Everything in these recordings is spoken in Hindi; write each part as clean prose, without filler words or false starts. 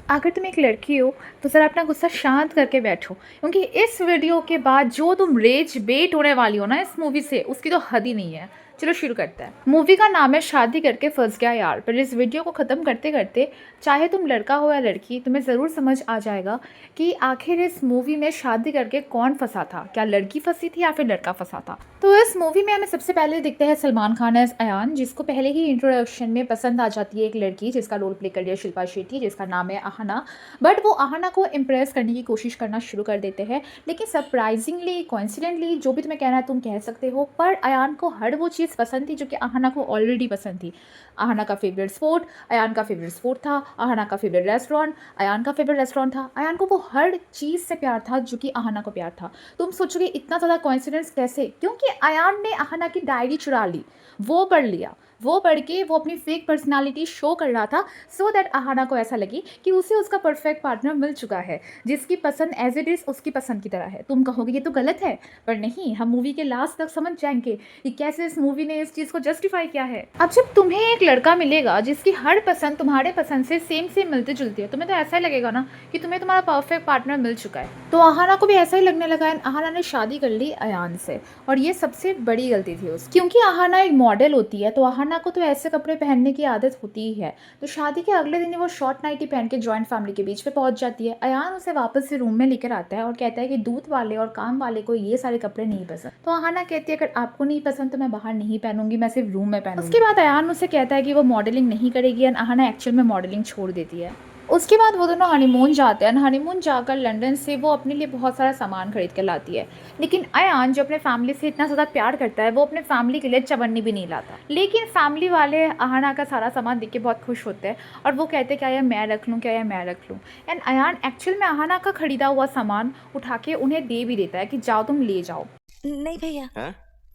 अगर तुम एक लड़की हो तो ज़रा अपना गुस्सा शांत करके बैठो, क्योंकि इस वीडियो के बाद जो तुम रेज बेट होने वाली हो ना इस मूवी से, उसकी तो हद ही नहीं है। चलो शुरू करते हैं। मूवी का नाम है शादी करके फंस गया यार। पर इस वीडियो को ख़त्म करते करते चाहे तुम लड़का हो या लड़की, तुम्हें ज़रूर समझ आ जाएगा कि आखिर इस मूवी में शादी करके कौन फंसा था। क्या लड़की फंसी थी या फिर लड़का फंसा था। तो इस मूवी में हमें सबसे पहले दिखते हैं सलमान खान एज अयान, जिसको पहले ही इंट्रोडक्शन में पसंद आ जाती है एक लड़की जिसका रोल प्ले कर लिया शिल्पा शेट्टी, जिसका नाम है आहना। बट वो आहना को इम्प्रेस करने की कोशिश करना शुरू कर देते हैं, लेकिन सरप्राइजिंगली कोइंसिडेंटली जो भी तुम्हें कहना है तुम कह सकते हो, पर अयान को हर वो चीज़ पसंद थी जो कि आहना को ऑलरेडी पसंद थी। आहना का फेवरेट स्पोर्ट अयान का फेवरेट स्पोर्ट था, आहना का फेवरेट रेस्टोरेंट अयान का फेवरेट रेस्टोरेंट था। अयान को वो हर चीज़ से प्यार था जो कि आहना को प्यार था। तुम सोचोगे इतना ज़्यादा कोइंसिडेंस कैसे, क्योंकि अयान ने आहना की डायरी चुरा ली, वो पढ़ लिया, वो पढ़ के वो अपनी फेक पर्सनालिटी शो कर रहा था सो दैट आहना को ऐसा लगे कि उसे उसका परफेक्ट पार्टनर मिल चुका है, जिसकी पसंद एज इट इज़ उसकी पसंद की तरह है। तुम कहोगे ये तो गलत है, पर नहीं, हम मूवी के लास्ट तक समझ जाएंगे कि कैसे इस मूवी ने इस चीज़ को जस्टिफाई किया है। अब जब तुम्हें एक लड़का मिलेगा जिसकी हर पसंद तुम्हारे पसंद से सेम सेम मिलती जुलती है, तुम्हें तो ऐसा ही लगेगा ना कि तुम्हें तुम्हारा परफेक्ट पार्टनर मिल चुका है। तो आहना को भी ऐसा ही लगने लगा है। आहना ने शादी कर ली अयान से, और ये सबसे बड़ी गलती थी उसकी, क्योंकि आहना एक मॉडल होती है तो आहना को तो ऐसे कपड़े पहनने की आदत होती ही है। तो शादी के अगले दिन वो शॉर्ट नाइटी पहन के जॉइंट फैमिली के बीच पे पहुंच जाती है। अयान उसे वापस से रूम में लेकर आता है और कहता है कि दूध वाले और काम वाले को ये सारे कपड़े नहीं पसंद। तो आहना कहती है अगर आपको नहीं पसंद तो मैं बाहर नहीं पहनूंगी, मैं सिर्फ रूम में पहनूंगी। उसके बाद अयान उसे कहता है कि वो मॉडलिंग नहीं करेगी एंड आहना एक्चुअल में मॉडलिंग छोड़ देती है। उसके बाद वो दोनों हनीमून जाते हैं। हनीमून जाकर लंदन से वो अपने लिए बहुत सारा सामान खरीद कर लाती है, लेकिन अयान जो अपने फैमिली से इतना ज़्यादा प्यार करता है वो अपने फैमिली के लिए चवन्नी भी नहीं लाता। लेकिन फैमिली वाले आहना का सारा सामान देख के बहुत खुश होते हैं और वो कहते हैं क्या ये मैं रख लूँ, क्या ये मैं रख लूँ। एंड अयान एक्चुअल में आहना का खरीदा हुआ सामान उठा के उन्हें दे भी देता है कि जाओ तुम ले जाओ। नहीं भैया,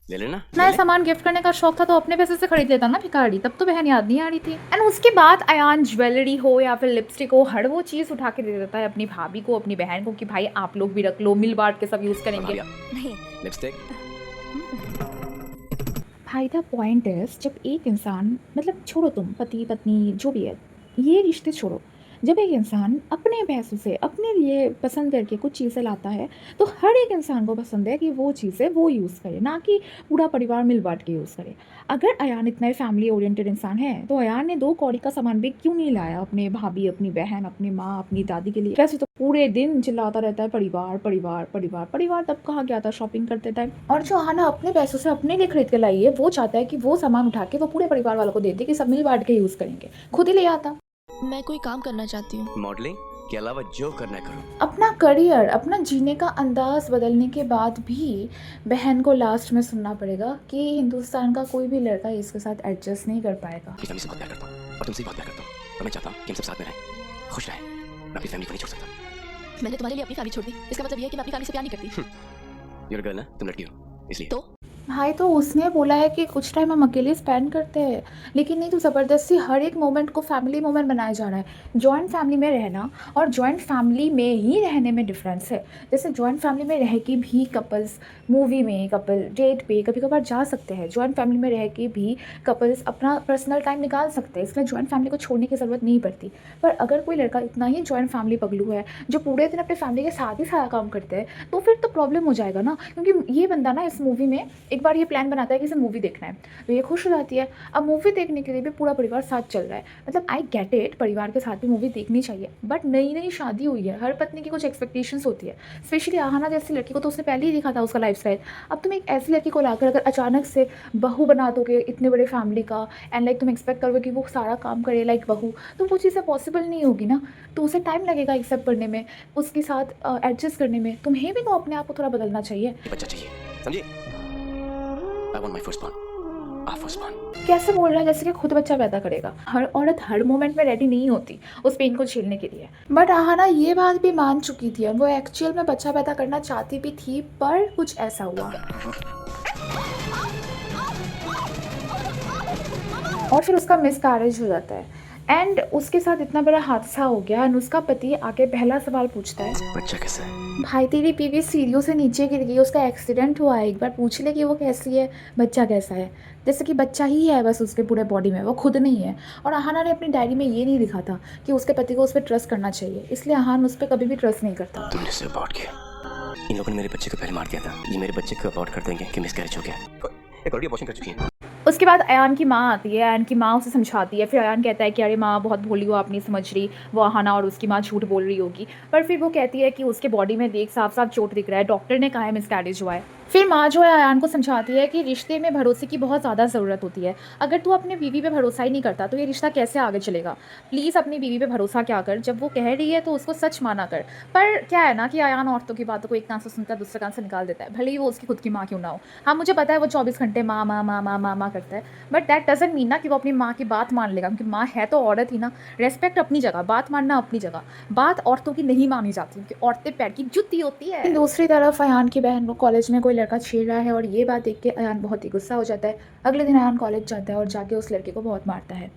ले लेना। नया सामान गिफ्ट करने का शौक था तो अपने पैसे से खरीद लेता ना भिखारी, तब तो बहन याद नहीं आ रही थी। एंड उसके बाद अयान ज्वेलरी हो या फिर लिपस्टिक हो, हर वो चीज़ उठा के दे देता है अपनी भाभी को, अपनी बहन को कि भाई आप लोग भी रख लो, मिल बांट के सब यूज़ करेंगे। नहीं लिपस्टिक। भाई द पॉइंट इज, जब एक इंसान, मतलब छोड़ो तुम पति पत्नी जो भी है, ये रिश्ते छोड़ो, जब एक इंसान अपने पैसों से अपने लिए पसंद करके कुछ चीज़ें लाता है तो हर एक इंसान को पसंद है कि वो चीज़ें वो यूज़ करे, ना कि पूरा परिवार मिल बांट के यूज़ करे। अगर अयान इतना फैमिली ओरिएंटेड इंसान है तो अयान ने 2 कौड़ी का सामान भी क्यों नहीं लाया अपने भाभी, अपनी बहन, अपनी माँ, अपनी दादी के लिए। वैसे तो पूरे दिन चिल्लाता रहता है परिवार परिवार परिवार परिवार, तब कहाँ गया था शॉपिंग करते टाइम। और जो आहना अपने पैसों से अपने लिए खरीद के लाई है, वो चाहता है कि वो सामान उठा के वो पूरे परिवार वालों को दे दे कि सब मिल बांट के यूज़ करेंगे, खुद ही ले आता। मैं कोई काम करना चाहती हूँ। मॉडलिंग के अलावा जो करना है करो। अपना करियर, अपना जीने का अंदाज बदलने के बाद भी बहन को लास्ट में सुनना पड़ेगा कि हिंदुस्तान का कोई भी लड़का इसके साथ एडजस्ट नहीं कर पाएगा। अपनी फैमिली से बहुत प्यार करता हूँ और तुमसे भी बहुत प्यार करता हूँ, और मैं चाहता हूँ कि हम सब साथ में रहें, खुश रहें। मैं अपनी फैमिली को नहीं छोड़ सकता। मैंने तुम्हारे लिए अपनी फैमिली छोड़ दी, इसका मतलब ये है कि मैं अपनी फैमिली से प्यार नहीं करती। यूर गर्ल ना, तुम लड़की हो इसलिए। तो भाई तो उसने बोला है कि कुछ टाइम हम अकेले स्पेंड करते हैं, लेकिन नहीं, तो ज़बरदस्ती हर एक मोमेंट को फैमिली मोमेंट बनाया जा रहा है। जॉइंट फैमिली में रहना और जॉइंट फैमिली में ही रहने में डिफरेंस है। जैसे जॉइंट फैमिली में रह के भी कपल्स मूवी में, कपल डेट पे कभी कभार जा सकते हैं। जॉइंट फैमिली में रह के भी कपल्स अपना पर्सनल टाइम निकाल सकते हैं, इसलिए जॉइंट फैमिली को छोड़ने की ज़रूरत नहीं पड़ती। पर अगर कोई लड़का इतना ही जॉइंट फैमिली पगलू है जो पूरे दिन अपने फैमिली के साथ ही सारा काम करते हैं, तो फिर तो प्रॉब्लम हो जाएगा ना। क्योंकि ये बंदा ना इस मूवी में एक बार ये प्लान बनाता है कि इसे मूवी देखना है, तो ये खुश हो जाती है। अब मूवी देखने के लिए भी पूरा परिवार साथ चल रहा है, मतलब आई गेट इट, परिवार के साथ भी मूवी देखनी चाहिए, बट नई नई शादी हुई है, हर पत्नी की कुछ एक्सपेक्टेशंस होती है। स्पेशली आहना जैसी लड़की को तो उसने पहले ही देखा था उसका लाइफस्टाइल। अब तुम एक ऐसी लड़की को लाकर अगर अचानक से बहू बना दोगे इतने बड़े फैमिली का, एंड लाइक तुम एक्सपेक्ट करोगे कि वो सारा काम करे लाइक बहू, तो वो चीज़ें पॉसिबल नहीं होगी ना। तो उसे टाइम लगेगा एक्सेप्ट करने में, उसके साथ एडजस्ट करने में। तुम्हें भी तो अपने आप को थोड़ा बदलना चाहिए। बच्चा चाहिए, समझिए। I want my firstborn, our firstborn. कैसे बोल रहा है जैसे कि खुद बच्चा पैदा करेगा। हर औरत हर मोमेंट में रेडी नहीं होती उस पेन को झेलने के लिए। बट आहना ये बात भी मान चुकी थी और वो एक्चुअल में बच्चा पैदा करना चाहती भी थी, पर कुछ ऐसा हुआ और फिर उसका मिसकैरेज हो जाता है। एंड उसके साथ इतना बड़ा हादसा हो गया एंड उसका पति आके पहला सवाल पूछता है, बच्चा कैसा है? भाई तेरी बीवी सीढ़ियों से नीचे गिर गई, उसका एक्सीडेंट हुआ है, एक बार पूछ ले कि वो कैसी है, बच्चा कैसा है। जैसे कि बच्चा ही है बस उसके पूरे बॉडी में, वो खुद नहीं है। और अहाना ने अपनी डायरी में ये नहीं लिखा था कि उसके पति को उस पर ट्रस्ट करना चाहिए, इसलिए अहान उस पर कभी भी ट्रस्ट नहीं करता। तुमने उसे अबॉर्ट किया। इन लोगों ने मेरे बच्चे को पहले मार दिया था। ये मेरे बच्चे को अबॉर्ट कर देंगे कि मिसकैरेज हो गया। एक ऑलरेडी अबॉर्शन कर चुकी है। उसके बाद अयान की माँ आती है, अयान की माँ उसे समझाती है। फिर अयान कहता है कि अरे माँ बहुत भोली हो, आप नहीं समझ रही, वो अहाना और उसकी माँ झूठ बोल रही होगी। पर फिर वो कहती है कि उसके बॉडी में देख साफ साफ चोट दिख रहा है, डॉक्टर ने कहा है मिसकैरेज हुआ है। फिर माँ जो है अयान को समझाती है कि रिश्ते में भरोसे की बहुत ज़्यादा ज़रूरत होती है। अगर तू अपनी बीवी पे भरोसा ही नहीं करता तो ये रिश्ता कैसे आगे चलेगा। प्लीज़ अपनी बीवी पे भरोसा क्या कर, जब वो कह रही है तो उसको सच माना कर। पर क्या है ना कि अयान औरतों की बातों को एक कान से सुनता है, दूसरे कान से निकाल देता है, भले ही वो उसकी खुद की माँ क्यों ना हो। हाँ मुझे पता है वो 24 घंटे माँ माँ माँ माँ माँ माँ करता है, बट दैट डजंट मीन ना कि वो अपनी माँ की बात मान लेगा, क्योंकि माँ है तो औरत ही ना। रेस्पेक्ट अपनी जगह, बात मानना अपनी जगह। बात औरतों की नहीं मानी जाती क्योंकि औरतें पैर की जुत्ती होती है। दूसरी तरफ अयान की बहन को कॉलेज में कोई लड़का छेड़ रहा है और ये बात देख के अयान बहुत ही गुस्सा हो जाता है। अगले दिन अयान कॉलेज जाता है और जाके उस लड़के को बहुत मारता है।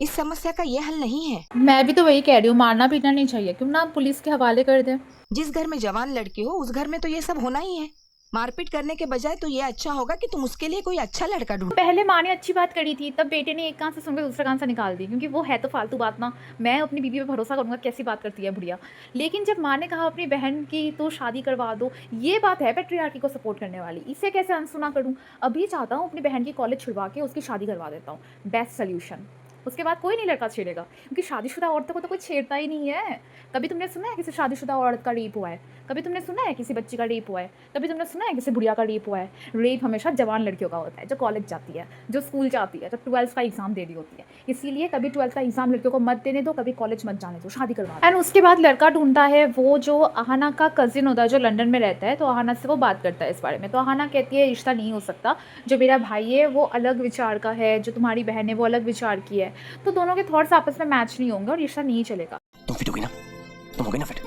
इस समस्या का ये हल नहीं है। मैं भी तो वही कह रही हूँ, मारना पीटना नहीं चाहिए, क्यों ना पुलिस के हवाले कर दे। जिस घर में जवान लड़की हो उस घर में तो ये सब होना ही है। मारपीट करने के बजाय तो ये अच्छा होगा कि तुम उसके लिए कोई अच्छा लड़का ढूंढो। पहले माँ ने अच्छी बात करी थी, तब बेटे ने एक कान से सुनकर दूसरा कान से निकाल दी, क्योंकि वो है तो फालतू बात ना। मैं अपनी बीवी पे भरोसा करूंगा, कैसी बात करती है बुढ़िया। लेकिन जब माँ ने कहा अपनी बहन की तो शादी करवा दो, ये बात है पैट्रियार्की को सपोर्ट करने वाली। इसे कैसे अनसुना करूँ। अभी चाहता हूँ अपनी बहन की कॉलेज छुड़वा के उसकी शादी करवा देता हूँ, बेस्ट सोल्यूशन। उसके बाद कोई नहीं लड़का छेड़ेगा, क्योंकि शादीशुदा औरतों को तो कोई छेड़ता ही नहीं है। कभी तुमने सुना है किसी शादीशुदा औरत का रेप हुआ है? कभी तुमने सुना है किसी बच्ची का रेप हुआ है? कभी तुमने सुना है किसी बुढ़िया का रेप हुआ है? रेप हमेशा जवान लड़कियों का होता है, जो कॉलेज जाती है, जो स्कूल जाती है, जो 12th का एग्जाम दे रही होती है। इसीलिए कभी 12th का एग्जाम लड़कियों को मत देने दो, कभी कॉलेज मत जाने दो, शादी करवा। एंड उसके बाद लड़का ढूंढता है वो जो अहाना का कजिन होता है, जो लंदन में रहता है। तो अहाना से वो बात करता है इस बारे में। तो अहाना कहती है रिश्ता नहीं हो सकता, जो मेरा भाई है वो अलग विचार का है, जो तुम्हारी बहन है वो अलग विचार की है, तो दोनों के थॉट्स आपस में मैच नहीं होंगे और रिश्ता नहीं चलेगा। तुम फिट होगी ना? तुम हो गई ना फिट?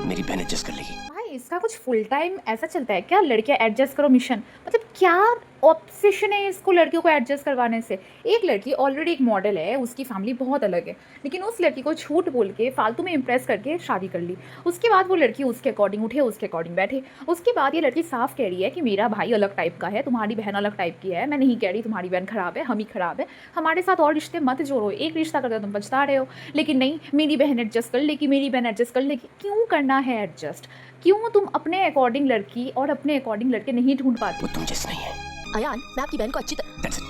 मेरी बहन एडजस्ट कर लेगी। भाई इसका कुछ फुल टाइम ऐसा चलता है क्या, लड़कियां एडजस्ट करो मिशन? मतलब क्या ऑब्सेशन है इसको लड़कियों को एडजस्ट करवाने से। एक लड़की ऑलरेडी एक मॉडल है, उसकी फैमिली बहुत अलग है, लेकिन उस लड़की को झूठ बोल के फालतू में इंप्रेस करके शादी कर ली। उसके बाद वो लड़की उसके अकॉर्डिंग उठे, उसके अकॉर्डिंग बैठे। उसके बाद ये लड़की साफ कह रही है कि मेरा भाई अलग टाइप का है, तुम्हारी बहन अलग टाइप की है। मैं नहीं कह रही तुम्हारी बहन खराब है, हम ही खराब है, हमारे साथ और रिश्ते मत जोड़ो, एक रिश्ता करते तुम पछता रहे हो। लेकिन नहीं, मेरी बहन एडजस्ट कर लेगी, मेरी बहन एडजस्ट कर लेगी। क्यों करना है एडजस्ट? क्यों तुम अपने अकॉर्डिंग लड़की और अपने अकॉर्डिंग लड़के नहीं ढूंढ पाते? वो तुम जैसे नहीं है। अयान, मैं आपकी बहन को अच्छी तरह That's it.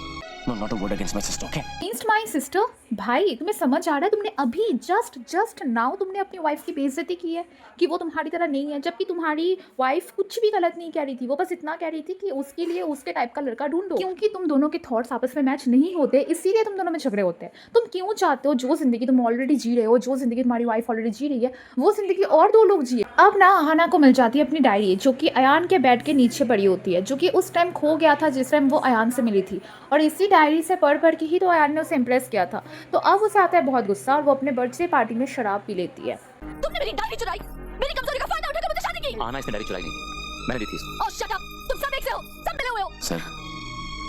No, not a word against my sister, okay? Against my sister? भाई तुम्हें समझ आ रहा है, तुमने अभी जस्ट नाउ तुमने अपनी वाइफ की बेइज्जती की है कि वो तुम्हारी तरह नहीं है, जबकि तुम्हारी वाइफ कुछ भी गलत नहीं कह रही थी। वो बस इतना कह रही थी कि उसके लिए उसके टाइप का लड़का ढूंढो, क्योंकि तुम दोनों के थॉट्स आपस में मैच नहीं होते, इसीलिए तुम दोनों में झगड़े होते हैं। तुम क्यों चाहते हो जो जिंदगी तुम ऑलरेडी जी रहे हो, जो जिंदगी तुम्हारी वाइफ ऑलरेडी जी रही है, वो जिंदगी और दो लोग जिए। अब ना अहाना को मिल जाती है अपनी डायरी, जो कि अयान के बेड के नीचे पड़ी होती है, जो कि उस टाइम खो गया था जिस टाइम वो अयान से मिली थी। और इसी डायरी से पढ़ के ही तो अयान ने उसे इम्प्रेस किया था। तो अब उसे आता है बहुत गुस्सा और वो अपने बर्थडे पार्टी में शराब पी लेती है। तुमने मेरी डायरी चुराई, मेरी कमजोरी का फायदा उठाकर मुझसे शादी की। आना इसने डायरी चुराई नहीं, मैंने दी थी इसको। और शट अप, तुम सब एक से हो, सब मिले हुए हो। सर,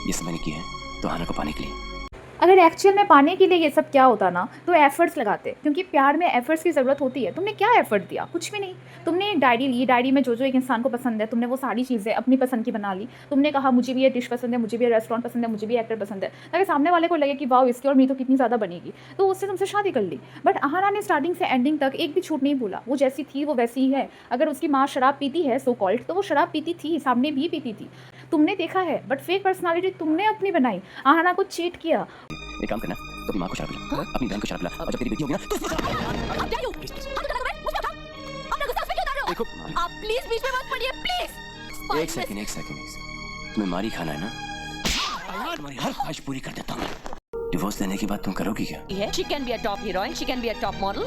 ये सब मैंने किया है तो आना को पाने के लिए। अगर एक्चुअल में पाने के लिए ये सब क्या होता ना, तो एफर्ट्स लगाते, क्योंकि प्यार में एफर्ट्स की ज़रूरत होती है। तुमने क्या एफर्ट दिया? कुछ भी नहीं। तुमने एक डायरी ली, डायरी में जो जो एक इंसान को पसंद है तुमने वो सारी चीज़ें अपनी पसंद की बना ली। तुमने कहा मुझे भी ये डिश पसंद है, मुझे भी ये रेस्टोरेंट पसंद है, मुझे भी एक्टर पसंद है, ताकि सामने वाले को लगे कि वाह इसकी और मेरी तो कितनी ज़्यादा बनेगी, तो उससे तुमसे शादी कर ली। बट अहाना ने स्टार्टिंग से एंडिंग तक एक भी छूट नहीं बोला, वो जैसी थी वो वैसी ही है। अगर उसकी माँ शराब पीती है सो कॉल्ड, तो वो शराब पीती थी, सामने भी पीती थी, तुमने देखा है। बट फेक पर्सनालिटी तुमने अपनी बनाई, अहाना को चीट किया। एक काम करना, तो अपनी माँ को शराब पिला, अपनी बहन को शराब पिला, और जब तेरी बेटी होगी ना तो उसको शराब पिला। How dare you? हाथ उठा लो, मुझ पे उठाओ। अपना गुस्सा पे क्यों उतार रहे हो? देखो, आप प्लीज बीच में मत पड़िए, प्लीज। एक सेकंड। तुम्हें मारी खाना है ना? तुम्हारी हर ख्वाहिश पूरी कर देता हूँ। डिवोर्स लेने के बाद तुम करोगी क्या? She can be a top heroine, she can be a top model.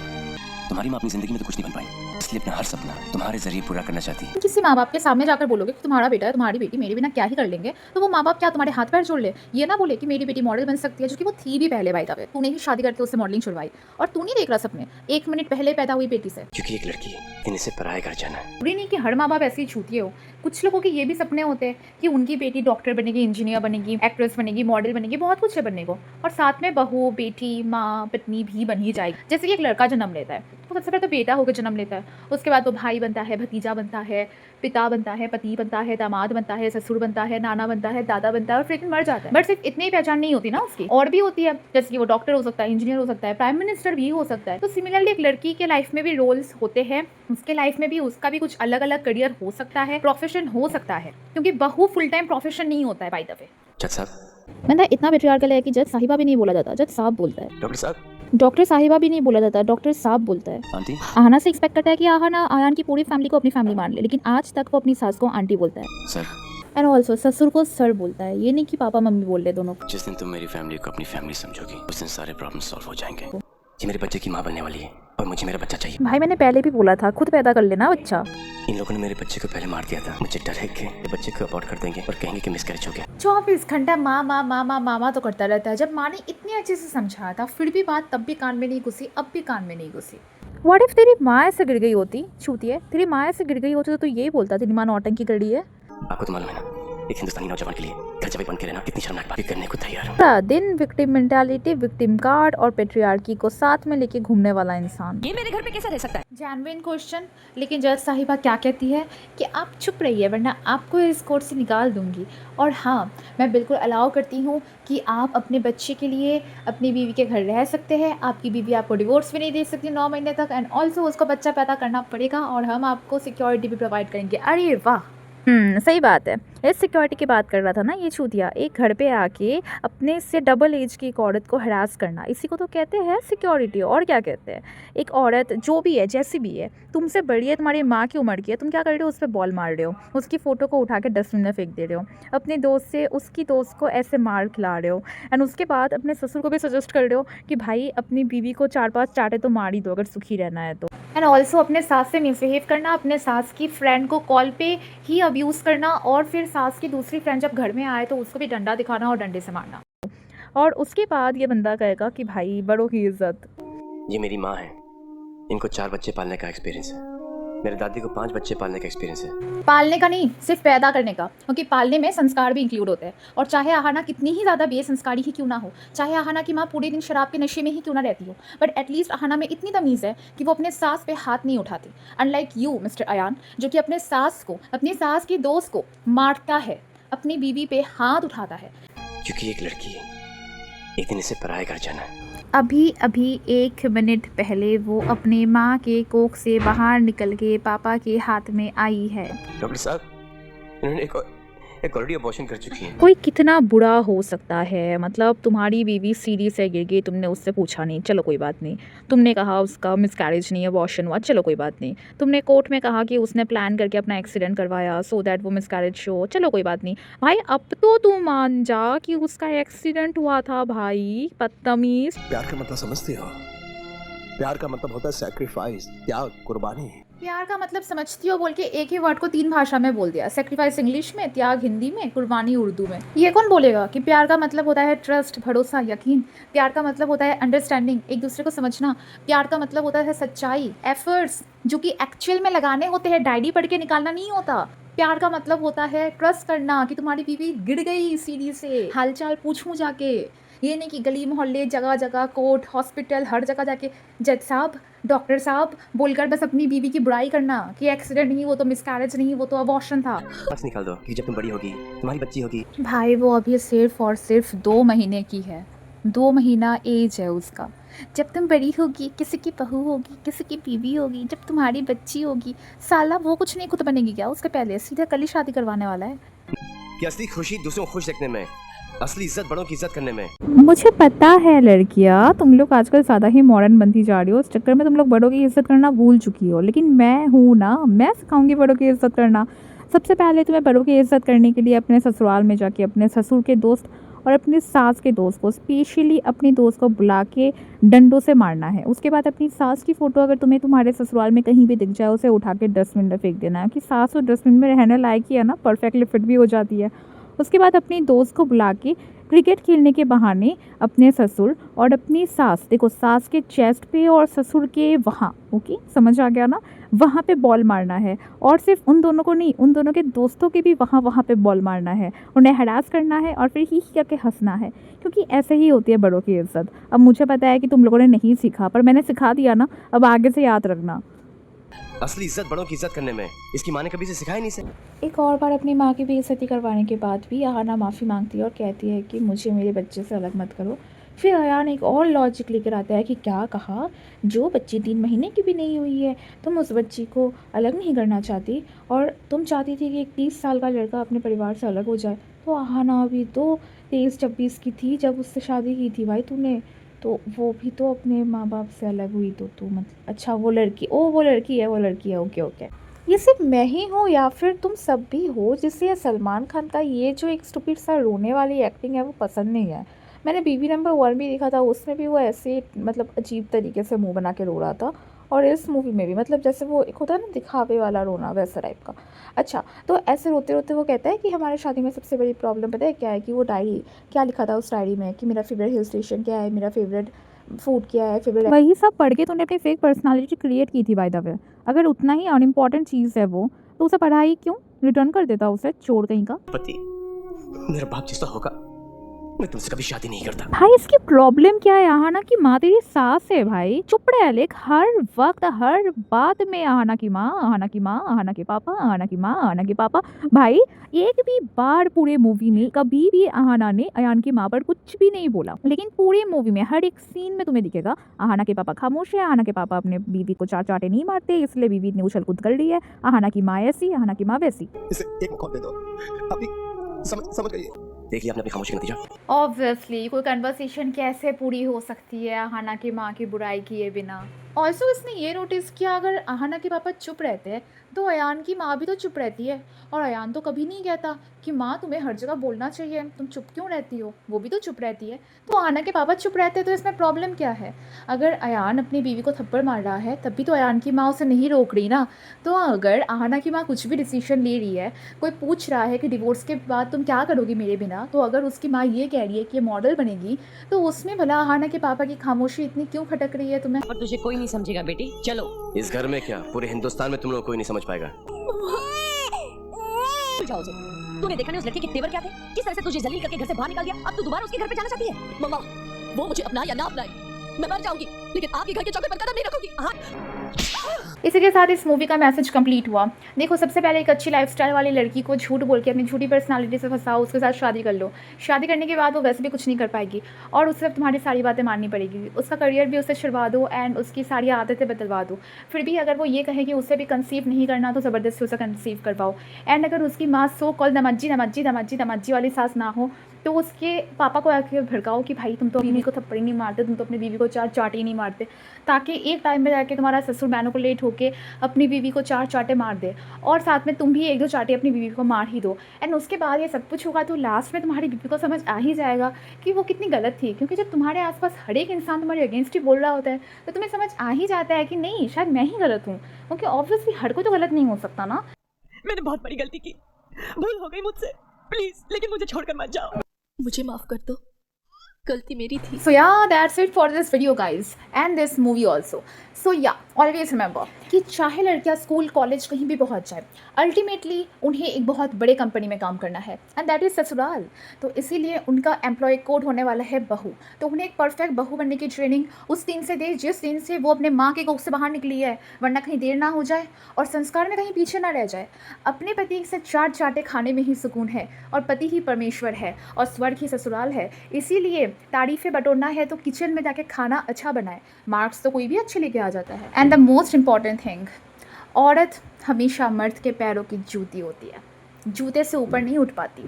तुम्हारी माँ अपनी जिंदगी में तो कुछ नहीं बन पाई, इसलिए अपना हर सपना तुम्हारे जरिए पूरा करना चाहती है। किसी माँ बाप के सामने जाकर बोलोगे कि तुम्हारा बेटा है, तुम्हारी बेटी मेरे बिना क्या ही कर लेंगे, तो वो माँ बाप क्या तुम्हारे हाथ पैर जोड़ ले? ये ना बोले कि मेरी बेटी मॉडल बन सकती है, जो कि वो थी भी पहले बाय द वे। तूने ही शादी करके उससे मॉडलिंग छुड़वाई और तू नहीं देख रहा सपने 1 मिनट पहले पैदा हुई बेटी से। क्योंकि एक लड़की दिन से पराये घर जाना है। बुरी नहीं कि हर माँ बाप ऐसे ही छूतिए हो। कुछ लोगों के ये भी सपने होते हैं कि उनकी बेटी डॉक्टर बनेगी, इंजीनियर बनेगी, एक्ट्रेस बनेगी, मॉडल बनेगी, बहुत कुछ है बनने को, और साथ में बहू, बेटी, माँ, पत्नी भी बन ही जाएगी। जैसे कि एक लड़का जन्म लेता है तो सबसे पहले तो बेटा होकर जन्म लेता है, उसके बाद वो भाई बनता है, भतीजा बनता है, पिता बनता है, पति बनता है, दामाद बनता है, ससुर बनता है, नाना बनता है, दादा बनता है और फिर मर जाता है। बट सिर्फ इतनी ही पहचान नहीं होती ना उसकी, और भी होती है, जैसे कि वो डॉक्टर हो सकता है, इंजीनियर हो सकता है, प्राइम मिनिस्टर भी हो सकता है। तो सिमिलरली एक लड़की के लाइफ में भी रोल्स होते हैं, उसके लाइफ में भी उसका भी कुछ अलग अलग करियर हो सकता है, प्रोफेशन हो सकता है, क्योंकि बहू फुल टाइम प्रोफेशन नहीं होता है बाय द वे। जज साहब, मैंने इतना पेट्रियार्कल है कि जज साहिबा भी नहीं बोला जाता, जज साहब बोलता है। डॉक्टर साहब, डॉक्टर साहिबा भी नहीं बोला जाता, डॉक्टर साहब बोलता है। आंटी, आहाना से एक्सपेक्ट करता है कि आहाना आयान की पूरी फैमिली को अपनी फैमिली मान ले, लेकिन आज तक वो अपनी सास को आंटी बोलता है। सर, एंड ऑल्सो ससुर को सर बोलता है। ये नहीं कि पापा मम्मी बोल रहे दोनों को। जिस दिन तुम मेरी फैमिली को अपनी फैमिली समझोगी उस दिन सारे प्रॉब्लम सॉल्व हो जाएंगे। ये मेरे बच्चे की माँ बनने वाली है और मुझे मेरा बच्चा चाहिए। भाई मैंने पहले भी बोला था, खुद पैदा कर लेना बच्चा। इन लोगों ने मेरे बच्चे को पहले मार दिया था, मुझे डर है कि ये बच्चे को अबॉर्ट कर देंगे और कहेंगे कि मिसकैरेज हो गया। 24 घंटा माँ माँ माँ माँ मामा तो करता रहता है। जब माँ ने इतने अच्छे से समझाया था फिर भी बात तब भी कान में नहीं घुसी, अब भी कान में नहीं घुसी। व्हाट इफ तेरी माँ ऐसे गिर गई होती, छूती है, तेरी माँ ऐसे गिर गई होती तो तू यही बोलता तेरी माँ नौटंकी कर रही है। आपको तो मालूम है ना, एक हिंदुस्तानी नौजवान के लिए घर जब बन के रहना कितनी शर्मनाक बात करने को तैयार हूँ। पूरा दिन विक्टिम मेंटालिटी, विक्टिम कार्ड और पेट्रियार्की को साथ में लेके घूमने वाला इंसान। ये मेरे घर पे कैसे रह सकता है? Genuine question. लेकिन जज साहिबा क्या कहती है कि आप चुप रहिए वरना आपको इस कोर्ट से निकाल दूंगी। और हाँ, मैं बिल्कुल अलाउ करती हूँ कि आप अपने बच्चे के लिए अपनी बीवी के घर रह सकते हैं। आपकी बीवी आपको डिवोर्स भी नहीं दे सकती 9 महीने तक, एंड ऑल्सो उसको बच्चा पैदा करना पड़ेगा और हम आपको सिक्योरिटी भी प्रोवाइड करेंगे। अरे वाह, सही बात है। इस सिक्योरिटी की बात कर रहा था ना ये छूतिया, एक घर पे आके अपने से डबल एज की एक औरत को हरास करना, इसी को तो कहते हैं सिक्योरिटी। और क्या कहते हैं, एक औरत जो भी है, जैसी भी है, तुमसे बड़ी है, तुम्हारी माँ की उम्र की है, तुम क्या कर रहे हो, उस पर बॉल मार रहे हो, उसकी फ़ोटो को उठा के डस्टबिन में फेंक दे रहे हो, अपने दोस्त से उसकी दोस्त को ऐसे मार खिला रहे हो, एंड उसके बाद अपने ससुर को भी सजेस्ट कर रहे हो कि भाई अपनी बीवी को 4-5 चाटे तो मार ही दो अगर सुखी रहना है तो। एंड ऑल्सो अपने सास से मिसबिहेव करना, अपने सास की फ्रेंड को कॉल पे ही अब्यूज़ करना, और फिर सास की दूसरी फ्रेंड जब घर में आए तो उसको भी डंडा दिखाना और डंडे से मारना। और उसके बाद ये बंदा कहेगा कि भाई बड़ों की इज्जत। ये मेरी माँ है, इनको 4 बच्चे पालने का एक्सपीरियंस है। मेरे दादी को 5 बच्चे पालने का एक्सपीरियंस है। पालने का नहीं, सिर्फ पैदा करने का, क्योंकि पालने में संस्कार भी इंक्लूड होते हैं। और चाहे आहाना कितनी ही ज़्यादा बेसंस्कारी ही क्यों ना हो, चाहे आहाना की माँ पूरे दिन शराब के नशे में ही क्यों ना रहती हो, बट एटलीस्ट आहाना में इतनी तमीज़ है कि वो अपने सास पे हाथ नहीं उठाती। अनलाइक यू मिस्टर अयान, जो कि अपने सास को, अपनी सास की दोस्त को मारता है, अपनी बीवी पे हाथ उठाता है। क्योंकि एक लड़की एक दिन इसे पराये घर जाना है। अभी अभी 1 मिनट पहले वो अपने माँ के कोख से बाहर निकल के पापा के हाथ में आई है। डॉक्टर साहब, इन्होंने एक ऑलरेडी अबॉर्शन कर चुकी है। कोई कितना बुरा हो सकता है, मतलब तुम्हारी बीवी सीढ़ी से गिर गई, तुमने उससे पूछा नहीं, चलो कोई बात नहीं। तुमने कहा उसका मिसकैरेज नहीं, अबॉर्शन हुआ, चलो कोई बात नहीं। तुमने कोर्ट में कहा कि उसने प्लान करके अपना एक्सीडेंट करवाया सो दैट वो मिसकैरेज हो, चलो कोई बात नहीं। भाई अब तो तू मान जा कि उसका एक्सीडेंट हुआ था भाई, बदतमीज। प्यार का मतलब समझते हो? प्यार का मतलब होता है सैक्रिफाइस, त्याग, कुर्बानी। प्यार का मतलब समझती हो बोल के एक ही वर्ड को 3 भाषा में बोल दिया। सेक्रीफाइस इंग्लिश में, त्याग हिंदी में, कुर्बानी उर्दू में। ये कौन बोलेगा कि प्यार का मतलब होता है ट्रस्ट, भरोसा, यकीन। प्यार का मतलब होता है अंडरस्टैंडिंग, एक दूसरे को समझना। प्यार का मतलब होता है सच्चाई, एफर्ट्स जो कि एक्चुअल में लगाने होते हैं, डायरी पढ़ के निकालना नहीं होता। प्यार का मतलब होता है ट्रस्ट करना कि तुम्हारी बीवी गिर गई सीढ़ी से, हालचाल पूछूं जाके। ये नहीं कि गली मोहल्ले, जगह जगह, कोर्ट, हॉस्पिटल, हर जगह जाके जज साहब, डॉक्टर साहब बोलकर बस अपनी बीवी की बुराई करना कि एक्सीडेंट नहीं, वो तो मिसकैरेज नहीं, वो तो अबॉर्शन था। बस निकाल दो कि जब तुम बड़ी होगी, तुम्हारी बच्ची होगी। भाई वो अभी सिर्फ और सिर्फ 2 महीने की है, 2 महीना एज है उसका। जब तुम बड़ी होगी, किसी की बहू होगी, किसी की बीवी होगी, जब तुम्हारी बच्ची होगी, साला वो कुछ नहीं खुद बनेगी क्या उसके पहले? सीधा कल ही शादी करवाने वाला है। कि असली खुशी दूसरों को खुश देखने में, असली इज्जत बड़ों की इज्जत करने में। मुझे पता है लड़कियाँ, तुम लोग आजकल ज़्यादा ही मॉडर्न बनती जा रही हो, इस चक्कर में तुम लोग बड़ों की इज्जत करना भूल चुकी हो। लेकिन मैं हूँ ना, मैं सिखाऊंगी बड़ों की इज्जत करना। सबसे पहले तुम्हें बड़ों की इज्जत करने के लिए अपने ससुराल में जाके अपने ससुर के दोस्त और अपनी सास के दोस्त को, स्पेशली अपनी दोस्त को बुला के डंडों से मारना है। उसके बाद अपनी सास की फ़ोटो अगर तुम्हें तुम्हारे ससुराल में कहीं भी दिख जाए, उसे उठा के डस्टबिन में फेंक देना है कि सास तो डस्टबिन में रहने लायक ही है ना, परफेक्टली फिट भी हो जाती है। उसके बाद अपनी दोस्त को बुला के क्रिकेट खेलने के बहाने अपने ससुर और अपनी सास, देखो सास के चेस्ट पे और ससुर के वहाँ, ओके समझ आ गया ना, वहाँ पे बॉल मारना है। और सिर्फ उन दोनों को नहीं, उन दोनों के दोस्तों के भी वहाँ पे बॉल मारना है, उन्हें हरास करना है और फिर ही करके हंसना है, क्योंकि ऐसे ही होती है बड़ों की इज्जत। अब मुझे पता है कि तुम लोगों ने नहीं सीखा, पर मैंने सिखा दिया ना, अब आगे से याद रखना। असली इज्जत बड़ों की इज्जत करने में इसकी माँ ने कभी से सिखाया नहीं से। एक और बार अपनी माँ की बेइज्जती करवाने के बाद भी अहाना माफ़ी मांगती है और कहती है कि मुझे मेरे बच्चे से अलग मत करो। फिर अयान एक और लॉजिक लेकर आता है कि क्या कहा, जो बच्ची 3 महीने की भी नहीं हुई है, तुम उस बच्ची को अलग नहीं करना चाहती और तुम चाहती थी कि एक 30 साल का लड़का अपने परिवार से अलग हो जाए। तो अहाना भी तो 23-24 की थी जब उससे शादी की थी भाई तूने, तो वो भी तो अपने माँ बाप से अलग हुई। तो तू मतलब अच्छा वो लड़की वो लड़की है, ओके ओके। ये सिर्फ मैं ही हूँ या फिर तुम सब भी हो जिससे सलमान खान का ये जो एक स्टूपिड सा रोने वाली एक्टिंग है वो पसंद नहीं है। मैंने बीबी नंबर 1 भी देखा था, उसमें भी वो ऐसे मतलब अजीब तरीके से मुंह बना के रो रहा था, और इस मूवी में भी मतलब जैसे वो एक होता है ना दिखावे वाला रोना, वैसा टाइप का। अच्छा, तो ऐसे रोते रोते वो कहता है कि हमारे शादी में सबसे बड़ी प्रॉब्लम पता है क्या है, कि वो डायरी क्या लिखा था उस डायरी में, कि मेरा फेवरेट हिल स्टेशन क्या है, मेरा फेवरेट फूड क्या है, फेवरेट। वही सब पढ़ के तूने अपनी फेक पर्सनालिटी क्रिएट की थी बाय द वे। अगर उतना ही अनइम्पॉर्टेंट चीज़ है वो, तो उसे पढ़ाई क्यों, रिटर्न कर देता उसे, चोर कहीं का। पति मेरा बाप जैसा होगा, मैं तुमसे कभी शादी नहीं करता। भाई इसकी प्रॉब्लम क्या है, आहाना की माँ तेरी सास है भाई, चुप रह लेक, हर वक्त हर बात में आहाना की माँ, आहाना की माँ, आहाना के पापा, आहाना की माँ, आहाना के पापा। भाई एक भी बार पूरे मूवी में कभी भी आहाना ने अयान की माँ पर कुछ भी नहीं बोला, लेकिन पूरे मूवी में हर एक सीन में तुम्हें दिखेगा आहाना के पापा खामोश है, आहाना के पापा अपने बीवी को 4 चांटे नहीं मारते, इसलिए बीवी ने उछल कूद कर ली है, आहाना की माँ ऐसी, आहाना की माँ वैसी। इसे एक मौका दे दो, अभी समझ गई। देख लिया आपने अपनी खामोशी का नतीजा। ऑब्वियसली कोई कन्वर्सेशन कैसे पूरी हो सकती है अहाना की माँ की बुराई किए बिना। ऑल्सो इसने ये नोटिस किया, अगर अहाना के पापा चुप रहते हैं तो अयान की माँ भी तो चुप रहती है, और अयान तो कभी नहीं कहता कि माँ तुम्हें हर जगह बोलना चाहिए, तुम चुप क्यों रहती हो, वो भी तो चुप रहती है। तो अहाना के पापा चुप रहते हैं तो इसमें प्रॉब्लम क्या है। अगर अयान अपनी बीवी को थप्पड़ मार रहा है तब भी तो अयान की माँ उसे नहीं रोक रही ना। तो अगर अहाना की माँ कुछ भी डिसीजन ले रही है, कोई पूछ रहा है कि डिवोर्स के बाद तुम क्या करोगी मेरे बिना, तो अगर उसकी माँ ये कह रही है कि ये मॉडल बनेगी, तो उसमें भला अहाना के पापा की खामोशी इतनी क्यों खटक रही है तुम्हें। पर तुझे कोई नहीं समझेगा बेटी, चलो। इस घर में क्या, पूरे हिंदुस्तान में तुम लोग कोई नहीं समझ पाएगा। जाओ जी। तूने देखा नहीं उस लड़के के तेवर क्या थे, किस तरह से तुझे जलील करके घर से बाहर निकाल दिया, अब तू दोबारा उसके घर पे जाना चाहती है। मम्मा, वो मुझे अपनाए या ना अपनाए, मैं मर जाऊंगी लेकिन आपके घर के चौके पर कदम नहीं रखूंगी। इसी के साथ इस मूवी का मैसेज कंप्लीट हुआ। देखो, सबसे पहले एक अच्छी लाइफस्टाइल वाली लड़की को झूठ बोल के अपनी झूठी पर्सनालिटी से फंसाओ, उसके साथ शादी कर लो। शादी करने के बाद वो वैसे भी कुछ नहीं कर पाएगी और उससे तुम्हारी सारी बातें माननी पड़ेगी। उसका करियर भी उससे छुड़वा दो एंड उसकी सारी आदतें बदलवा दो। फिर भी अगर वो ये कहे कि उससे भी कंसीव नहीं करना तो ज़बरदस्ती उसे कंसीव करवाओ। एंड अगर उसकी माँ सो कॉल दमज्जी वाली सास ना हो तो उसके पापा को आके भड़काओ कि भाई तुम तो बीवी को थप्पड़ नहीं मारते, तुम तो अपनी बीवी को 4 चाटे नहीं मारते, ताकि एक टाइम में जाके तुम्हारा ससुर मैनिपुलेट होके अपनी बीवी को 4 चाटे मार दे और साथ में तुम भी 1-2 चाटे अपनी बीवी को मार ही दो। एंड उसके बाद ये सब कुछ होगा तो लास्ट में तुम्हारी बीवी को समझ आ ही जाएगा कि वो कितनी गलत थी, क्योंकि जब तुम्हारे आसपास हर एक इंसान तुम्हारे अगेंस्ट ही बोल रहा होता है तो तुम्हें समझ आ ही जाता है कि नहीं, शायद मैं ही गलत हूँ, क्योंकि ऑब्वियसली हर कोई तो गलत नहीं हो सकता ना। मैंने बहुत बड़ी गलती की, भूल हो गई मुझसे, प्लीज लेकिन मुझे छोड़कर मत जाओ, मुझे माफ कर दो, गलती मेरी थी। So yeah, that's it for this video guys and this movie also. So yeah, always remember कि चाहे लड़कियां स्कूल कॉलेज कहीं भी पहुंच जाए, अल्टीमेटली उन्हें एक बहुत बड़े कंपनी में काम करना है एंड दैट इज़ ससुराल। तो इसीलिए उनका एम्प्लॉय कोड होने वाला है बहू। तो उन्हें एक परफेक्ट बहू बनने की ट्रेनिंग उस दिन से दे जिस दिन से वो अपने माँ के कोख से बाहर निकली है, वरना कहीं देर ना हो जाए और संस्कार में कहीं पीछे ना रह जाए। अपने पति से 4 चाटे खाने में ही सुकून है और पति ही परमेश्वर है और स्वर्ग ही ससुराल है। इसीलिए तारीफ़ें बटोरना है तो किचन में जाके खाना अच्छा बनाए, मार्क्स तो कोई भी अच्छे लेके आ जाता है। And the most important thing, औरत हमेशा मर्द के पैरों की जूती होती है, जूते से ऊपर नहीं उठ पाती।